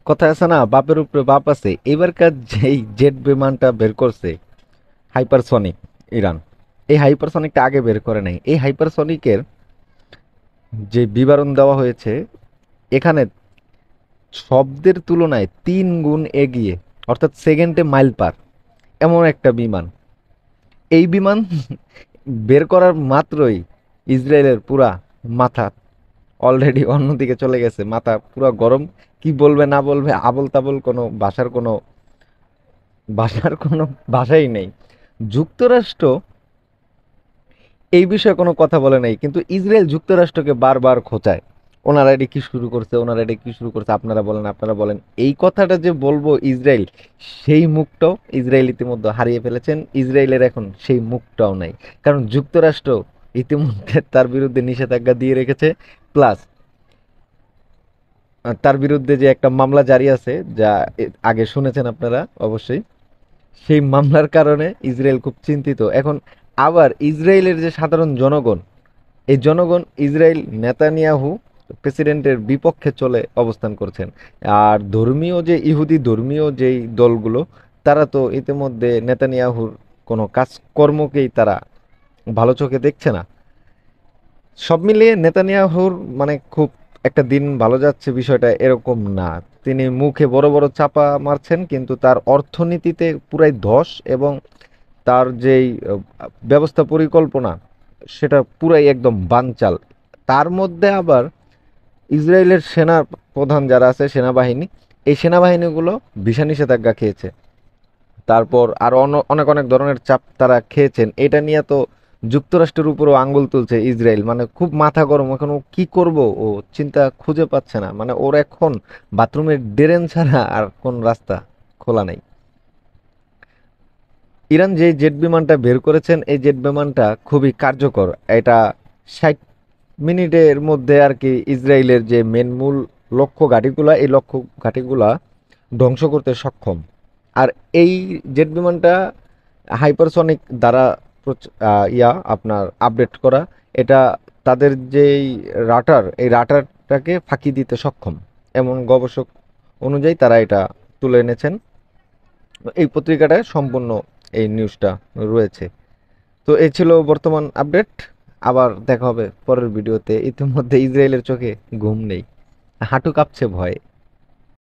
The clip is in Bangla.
কথা আছে না, বাপের উপরে বাপ আছে। এবারকার যেই জেট বিমানটা বের করছে হাইপারসনিক, ইরান, এই হাইপারসনিকটা আগে বের করে নাই। এই হাইপারসনিকের যে বিবরণ দেওয়া হয়েছে এখানে শব্দের তুলনায় 3 গুণ এগিয়ে, অর্থাৎ সেকেন্ডে মাইল পার, এমন একটা বিমান। এই বিমান বের করার মাত্রই ইসরায়েলের পুরা মাথা অলরেডি অন্যদিকে চলে গেছে, মাথা পুরো গরম। কি বলবে না বলবে আবল তাবল, কোনো ভাষাই নেই। যুক্তরাষ্ট্র এই বিষয়ে কোনো কথা বলে নাই, কিন্তু ইসরায়েল যুক্তরাষ্ট্রকে বারবার খোঁচায়। ওনারা এটা কি শুরু করছে, ওনারা এটা কি শুরু করছে, আপনারা বলেন, আপনারা বলেন। এই কথাটা যে বলবো ইসরায়েল, সেই মুখটাও ইসরায়েল ইতিমধ্যে হারিয়ে ফেলেছেন। ইসরায়েলের এখন সেই মুখটাও নাই, কারণ যুক্তরাষ্ট্র ইতিমধ্যে তার বিরুদ্ধে নিষেধাজ্ঞা দিয়ে রেখেছে। প্লাস তার বিরুদ্ধে যে একটা মামলা জারি আছে, যা আগে শুনেছেন আপনারা অবশ্যই, সেই মামলার কারণে ইসরায়েল খুব চিন্তিত এখন। আবার ইসরায়েলের যে সাধারণ জনগণ, এই জনগণ ইসরায়েল নেতানিয়াহু প্রেসিডেন্টের বিপক্ষে চলে অবস্থান করছেন। আর ধর্মীয় যে ইহুদি ধর্মীয় যেই দলগুলো, তারা তো ইতিমধ্যে নেতানিয়াহুর কোনো কাজকর্মকেই তারা ভালো চোখে দেখছে না। সব মিলিয়ে নেতানিয়াহুর মানে খুব একটা দিন ভালো যাচ্ছে বিষয়টা এরকম না। তিনি মুখে বড় বড় চাপা মারছেন, কিন্তু তার অর্থনীতিতে পুরাই ধস, এবং তার যেই ব্যবস্থা পরিকল্পনা, সেটা পুরাই একদম বানচাল। তার মধ্যে আবার ইসরায়েলের সেনা প্রধান যারা আছে, সেনাবাহিনী, এই সেনাবাহিনীগুলো ভিসা নিষেধাজ্ঞা খেয়েছে। তারপর আর অনেক অনেক ধরনের চাপ তারা খেয়েছেন। এটা নিয়ে তো যুক্তরাষ্ট্রের উপরও আঙ্গুল তুলছে ইসরায়েল, মানে খুব মাথা গরম। এখন ও কি করব, ও চিন্তা খুঁজে পাচ্ছে না। মানে ওর এখন বাথরুমের ড্রেন ছাড়া আর কোন রাস্তা খোলা নেই। ইরান যে জেট বিমানটা বের করেছেন, এই জেট বিমানটা খুবই কার্যকর। এটা 60 মিনিটের মধ্যে আর কি ইসরায়েলের যে মূল লক্ষ্য ঘাঁটিগুলা, এই লক্ষ্য ঘাঁটিগুলা ধ্বংস করতে সক্ষম। আর এই জেট বিমানটা হাইপারসনিক দ্বারা আপনার আপডেট করা। এটা তাদের যেই রাটার, এই রাটারটাকে ফাঁকি দিতে সক্ষম, এমন গবেষক অনুযায়ী তারা এটা তুলে এনেছেন। এই পত্রিকাটায় সম্পূর্ণ এই নিউজটা রয়েছে। তো এই ছিল বর্তমান আপডেট। আবার দেখা হবে পরের ভিডিওতে। ইতিমধ্যে ইসরায়েলের চোখে ঘুম নেই, হাঁটু কাঁপছে ভয়ে।